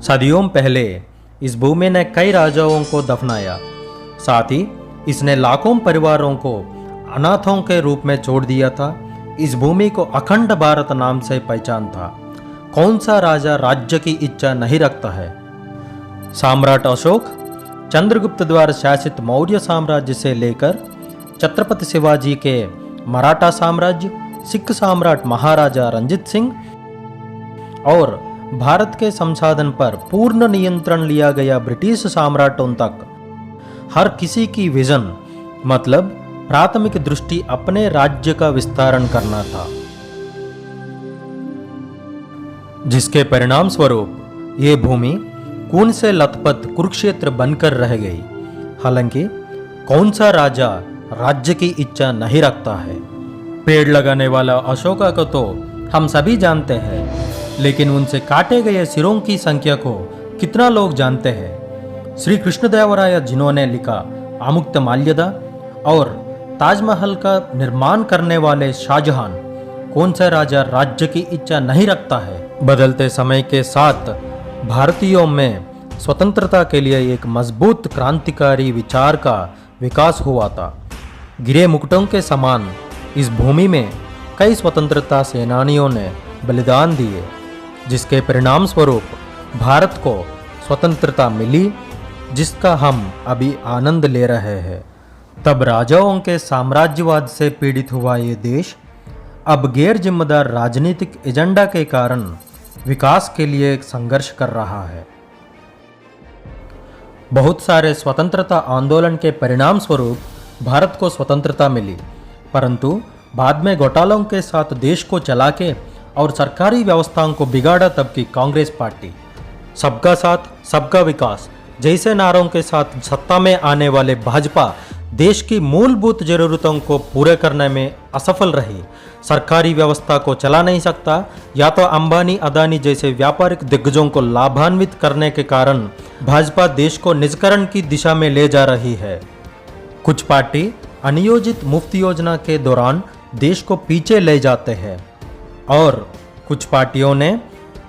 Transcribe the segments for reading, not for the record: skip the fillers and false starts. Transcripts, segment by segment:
सदियों पहले इस भूमि ने कई राजाओं को दफनाया, साथ ही इसने लाखों परिवारों को अनाथों के रूप में छोड़ दिया था। इस भूमि को अखंड भारत नाम से पहचान था। कौन सा राजा राज्य की इच्छा नहीं रखता है? सम्राट अशोक, चंद्रगुप्त द्वारा शासित मौर्य साम्राज्य से लेकर छत्रपति शिवाजी के मराठा साम्राज्य, सिख सम्राट महाराजा रंजीत सिंह और भारत के संसाधन पर पूर्ण नियंत्रण लिया गया ब्रिटिश सम्राटों तक हर किसी की विजन मतलब प्राथमिक दृष्टि अपने राज्य का विस्तारण करना था, जिसके परिणाम स्वरूप ये भूमि खून से लथपथ कुरुक्षेत्र बनकर रह गई। हालांकि कौन सा राजा राज्य की इच्छा नहीं रखता है? पेड़ लगाने वाला अशोका को तो हम सभी जानते हैं, लेकिन उनसे काटे गए सिरों की संख्या को कितना लोग जानते हैं? श्री कृष्णदेवराय जिन्होंने लिखा अमुक्तमाल्यदा और ताजमहल का निर्माण करने वाले शाहजहां, कौन सा राजा राज्य की इच्छा नहीं रखता है? बदलते समय के साथ भारतीयों में स्वतंत्रता के लिए एक मजबूत क्रांतिकारी विचार का विकास हुआ था। गिरे मुकुटों के समान इस भूमि में कई स्वतंत्रता सेनानियों ने बलिदान दिए, जिसके परिणाम स्वरूप भारत को स्वतंत्रता मिली, जिसका हम अभी आनंद ले रहे हैं। तब राजाओं के साम्राज्यवाद से पीड़ित हुआ ये देश अब गैर जिम्मेदार राजनीतिक एजेंडा के कारण विकास के लिए संघर्ष कर रहा है। बहुत सारे स्वतंत्रता आंदोलन के परिणाम स्वरूप भारत को स्वतंत्रता मिली, परंतु बाद में घोटालों के साथ देश को चला के और सरकारी व्यवस्थाओं को बिगाड़ा तब की कांग्रेस पार्टी। सबका साथ सबका विकास जैसे नारों के साथ सत्ता में आने वाले भाजपा देश की मूलभूत जरूरतों को पूरे करने में असफल रही। सरकारी व्यवस्था को चला नहीं सकता, या तो अंबानी अदानी जैसे व्यापारिक दिग्गजों को लाभान्वित करने के कारण भाजपा देश को निजकरण की दिशा में ले जा रही है। कुछ पार्टी अनियोजित मुफ्त योजना के दौरान देश को पीछे ले जाते हैं और कुछ पार्टियों ने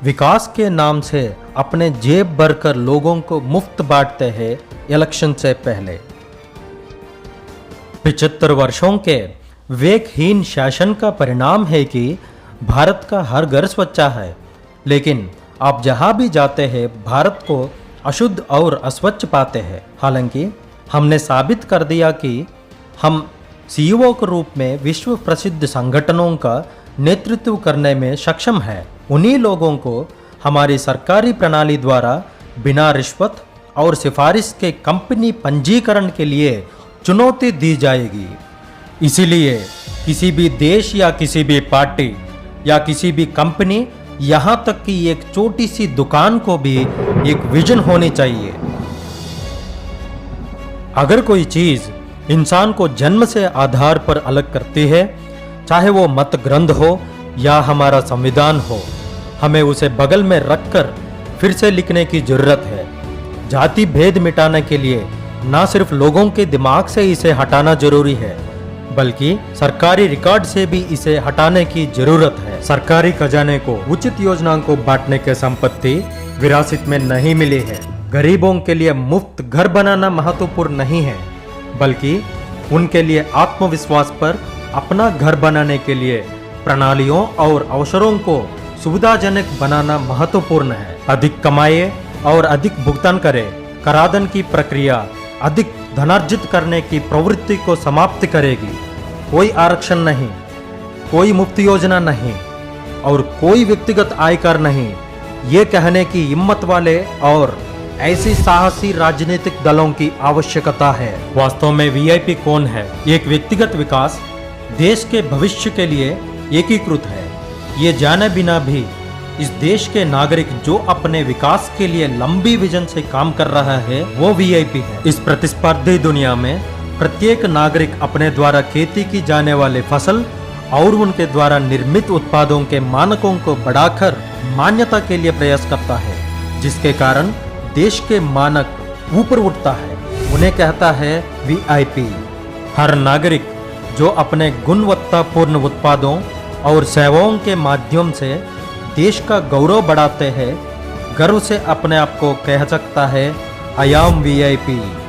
विकास के नाम से अपने जेब भरकर लोगों को मुफ्त बांटते हैं इलेक्शन से पहले। 75 वर्षों के विवेकहीन शासन का परिणाम है कि भारत का हर घर स्वच्छ है, लेकिन आप जहां भी जाते हैं भारत को अशुद्ध और अस्वच्छ पाते हैं। हालांकि हमने साबित कर दिया कि हम सीईओ के रूप में विश्व प्रसिद्ध संगठनों का नेतृत्व करने में सक्षम है। उन्हीं लोगों को हमारी सरकारी प्रणाली द्वारा बिना रिश्वत और सिफारिश के कंपनी पंजीकरण के लिए चुनौती दी जाएगी। इसीलिए किसी भी देश या किसी भी पार्टी या किसी भी कंपनी, यहाँ तक कि एक छोटी सी दुकान को भी एक विजन होनी चाहिए। अगर कोई चीज इंसान को जन्म से आधार पर अलग करती है, चाहे वो मत ग्रंथ हो या हमारा संविधान हो, हमें उसे बगल में रखकर फिर से लिखने की जरूरत है। जाति भेद मिटाने के लिए न सिर्फ लोगों के दिमाग से इसे हटाना जरूरी है, बल्कि सरकारी रिकॉर्ड से भी इसे हटाने की जरूरत है। सरकारी खजाने को उचित योजनाओं को बांटने की संपत्ति विरासत में नहीं मिली है। गरीबों के लिए मुफ्त घर बनाना महत्वपूर्ण नहीं है, बल्कि उनके लिए आत्मविश्वास पर अपना घर बनाने के लिए प्रणालियों और अवसरों को सुविधाजनक बनाना महत्वपूर्ण है। अधिक कमाए और अधिक भुगतान करें। कराधान की प्रक्रिया अधिक धनार्जित करने की प्रवृत्ति को समाप्त करेगी। कोई आरक्षण नहीं, कोई मुफ्त योजना नहीं और कोई व्यक्तिगत आयकर नहीं, ये कहने की हिम्मत वाले और ऐसी साहसी राजनीतिक दलों की आवश्यकता है। वास्तव में वीआईपी कौन है? एक व्यक्तिगत विकास देश के भविष्य के लिए एकीकृत है। ये जाने बिना भी इस देश के नागरिक जो अपने विकास के लिए लंबी विजन से काम कर रहा है, वो वीआईपी है। इस प्रतिस्पर्धी दुनिया में प्रत्येक नागरिक अपने द्वारा खेती की जाने वाले फसल और उनके द्वारा निर्मित उत्पादों के मानकों को बढ़ाकर मान्यता के लिए प्रयास करता है, जिसके कारण देश के मानक ऊपर उठता है। उन्हें कहता है वीआईपी। हर नागरिक जो अपने गुणवत्तापूर्ण उत्पादों और सेवाओं के माध्यम से देश का गौरव बढ़ाते हैं, गर्व से अपने आप को कह सकता है, आई एम वीआईपी।